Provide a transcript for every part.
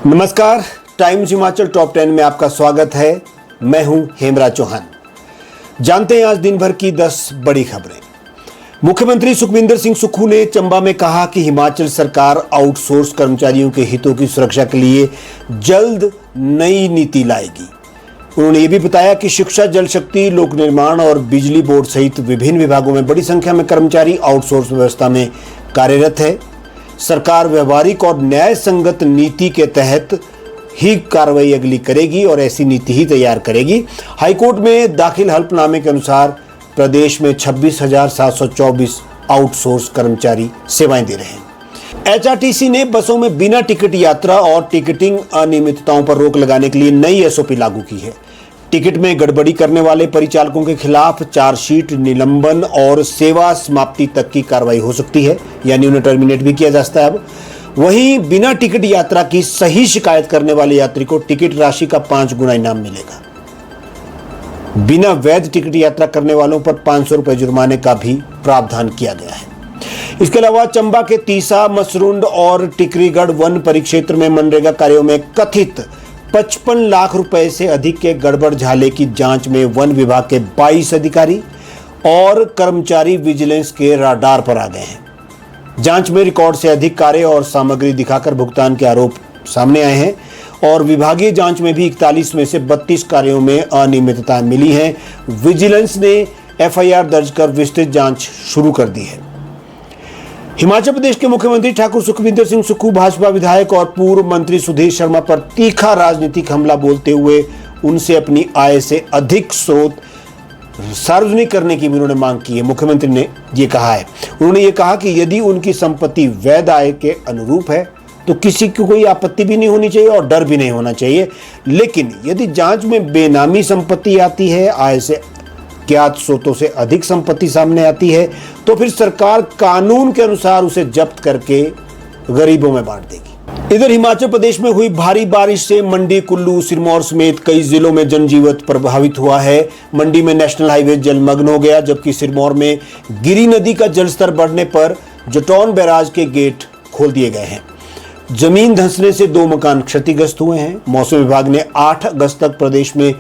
नमस्कार, times Himachal top 10 में आपका स्वागत है। मैं हूं हेमराज चौहान। जानते हैं आज दिन भर की 10 बड़ी खबरें। मुख्यमंत्री सुखविंदर सिंह सुक्खू ने चंबा में कहा कि हिमाचल सरकार आउटसोर्स कर्मचारियों के हितों की सुरक्षा के लिए जल्द नई नीति लाएगी। उन्होंने ये भी बताया कि शिक्षा, जल शक्ति, लोक निर्माण और बिजली बोर्ड सहित विभिन्न विभागों में बड़ी संख्या में कर्मचारी आउटसोर्स व्यवस्था में कार्यरत है। सरकार व्यवहारिक और न्याय संगत नीति के तहत ही कार्रवाई अगली करेगी और ऐसी नीति ही तैयार करेगी। हाईकोर्ट में दाखिल हल्फनामे के अनुसार प्रदेश में 26,724 आउटसोर्स कर्मचारी सेवाएं दे रहे हैं। एचआरटीसी ने बसों में बिना टिकट यात्रा और टिकटिंग अनियमितताओं पर रोक लगाने के लिए नई एसओपी लागू की है। टिकट में गड़बड़ी करने वाले परिचालकों के खिलाफ चार्जशीट, निलंबन और सेवा समाप्ति तक की कार्रवाई हो सकती है, यानी उन्हें टर्मिनेट भी किया जा सकता है। अब वहीं बिना टिकट यात्रा की सही शिकायत करने वाले यात्री को टिकट राशि का 5 गुना इनाम मिलेगा। बिना वैध टिकट यात्रा करने वालों पर 500 रुपए जुर्माने का भी प्रावधान किया गया है। इसके अलावा चंबा के तीसा, मसरुंड और टिकरीगढ़ वन परिक्षेत्र में मनरेगा कार्यों में कथित 55 लाख रुपए से अधिक के गड़बड़ झाले की जांच में वन विभाग के 22 अधिकारी और कर्मचारी विजिलेंस के राडार पर आ गए हैं। जांच में रिकॉर्ड से अधिक कार्य और सामग्री दिखाकर भुगतान के आरोप सामने आए हैं और विभागीय जांच में भी 41 में से 32 कार्यों में अनियमितता मिली है। विजिलेंस ने एफआईआर दर्ज कर विस्तृत जांच शुरू कर दी है। हिमाचल प्रदेश के मुख्यमंत्री ठाकुर सुखविंदर सिंह सुक्खू भाजपा विधायक और पूर्व मंत्री सुधीर शर्मा पर तीखा राजनीतिक हमला बोलते हुए उनसे अपनी आय से अधिक स्रोत सार्वजनिक करने की भी उन्होंने मांग की है। मुख्यमंत्री ने ये कहा है, उन्होंने ये कहा कि यदि उनकी संपत्ति वैध आय के अनुरूप है तो किसी को कोई आपत्ति भी नहीं होनी चाहिए और डर भी नहीं होना चाहिए। लेकिन यदि जांच में बेनामी संपत्ति आती है, आय से ज्ञात स्रोतों से अधिक संपत्ति सामने आती है, तो फिर सरकार कानून के अनुसार उसे जब्त करके गरीबों में बांट देगी। इधर हिमाचल प्रदेश में हुई भारी बारिश से मंडी, कुल्लू, सिरमौर समेत कई जिलों में जनजीवन प्रभावित हुआ है। मंडी में नेशनल हाईवे जलमग्न हो गया, जबकि सिरमौर में गिरी नदी का जलस्तर बढ़ने पर जटौन बैराज के गेट खोल दिए गए हैं। जमीन धंसने से 2 मकान क्षतिग्रस्त हुए हैं। मौसम विभाग ने 8 अगस्त तक प्रदेश में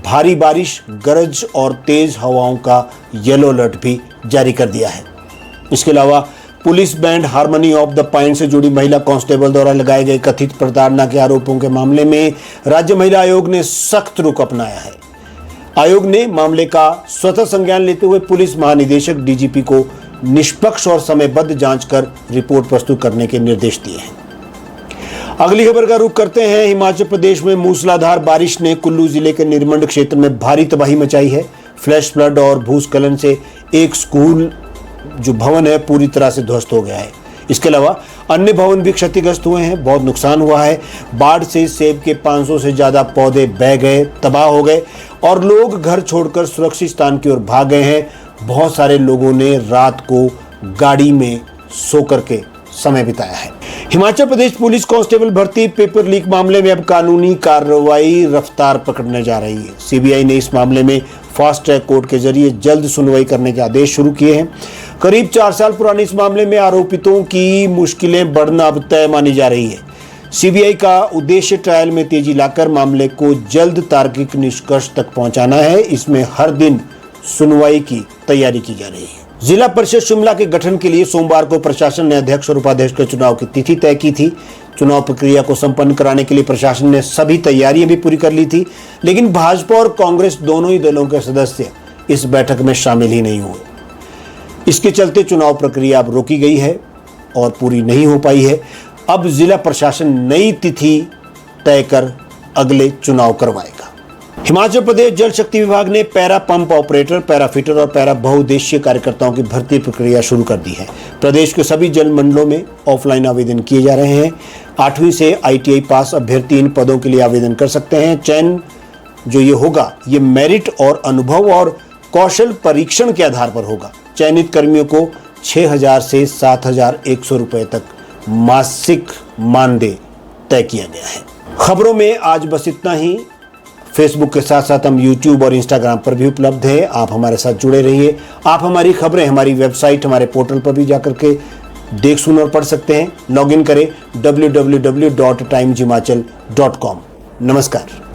भारी बारिश, गरज और तेज हवाओं का येलो अलर्ट भी जारी कर दिया है। इसके अलावा police band harmony of the pine से जुड़ी महिला कांस्टेबल द्वारा लगाए गए कथित प्रताड़ना के आरोपों के मामले में राज्य महिला आयोग ने सख्त रुख अपनाया है। आयोग ने मामले का स्वतः संज्ञान लेते हुए पुलिस महानिदेशक डीजीपी को निष्पक्ष और समयबद्ध जांच कर रिपोर्ट प्रस्तुत करने के निर्देश दिए हैं। अगली खबर का रुख करते हैं। हिमाचल प्रदेश में मूसलाधार बारिश ने कुल्लू जिले के निरमंड क्षेत्र में भारी तबाही मचाई है। फ्लैश फ्लड और भूस्खलन से एक स्कूल जो भवन है पूरी तरह से ध्वस्त हो गया है। इसके अलावा अन्य भवन भी क्षतिग्रस्त हुए हैं, बहुत नुकसान हुआ है। बाढ़ से सेब के 500 से ज्यादा पौधे बह गए, तबाह हो गए और लोग घर छोड़कर सुरक्षित स्थान की ओर भाग गए हैं। बहुत सारे लोगों ने रात को गाड़ी में सो करके समय बिताया है। हिमाचल प्रदेश पुलिस कांस्टेबल भर्ती पेपर लीक मामले में अब कानूनी कार्रवाई रफ्तार पकड़ने जा रही है। सीबीआई ने इस मामले में फास्ट ट्रैक कोर्ट के जरिए जल्द सुनवाई करने के आदेश शुरू किए हैं। करीब 4 साल पुराने इस मामले में आरोपितों की मुश्किलें बढ़ना अब तय मानी जा रही है। सीबीआई का उद्देश्य ट्रायल में तेजी लाकर मामले को जल्द तार्किक निष्कर्ष तक पहुंचाना है। इसमें हर दिन सुनवाई की तैयारी की जा रही है। जिला परिषद शिमला के गठन के लिए सोमवार को प्रशासन ने अध्यक्ष और उपाध्यक्ष के चुनाव की तिथि तय की थी। चुनाव प्रक्रिया को संपन्न कराने के लिए प्रशासन ने सभी तैयारियां भी पूरी कर ली थी, लेकिन भाजपा और कांग्रेस दोनों ही दलों के सदस्य इस बैठक में शामिल ही नहीं हुए। इसके चलते चुनाव प्रक्रिया अब रोकी गई है और पूरी नहीं हो पाई है। अब जिला प्रशासन नई तिथि तय कर अगले चुनाव करवाएगा। हिमाचल प्रदेश जल शक्ति विभाग ने para pump operator, para fitter और पैरा बहुउद्देशीय कार्यकर्ताओं की भर्ती प्रक्रिया शुरू कर दी है। प्रदेश के सभी जल मंडलों में ऑफलाइन आवेदन किए जा रहे हैं। 8वीं से आईटीआई पास अभ्यर्थी इन पदों के लिए आवेदन कर सकते हैं। चयन जो ये होगा ये मेरिट और अनुभव और कौशल परीक्षण के आधार पर होगा। चयनित कर्मियों को 6,000 से 7,100 रुपए तक मासिक मानदेय तय किया गया है। खबरों में आज बस इतना ही। फेसबुक के साथ साथ हम यूट्यूब और इंस्टाग्राम पर भी उपलब्ध है। आप हमारे साथ जुड़े रहिए। आप हमारी खबरें हमारी वेबसाइट, हमारे पोर्टल पर भी जाकर के देख सुन और पढ़ सकते हैं। लॉगिन करें www.timeshimachal.com। नमस्कार।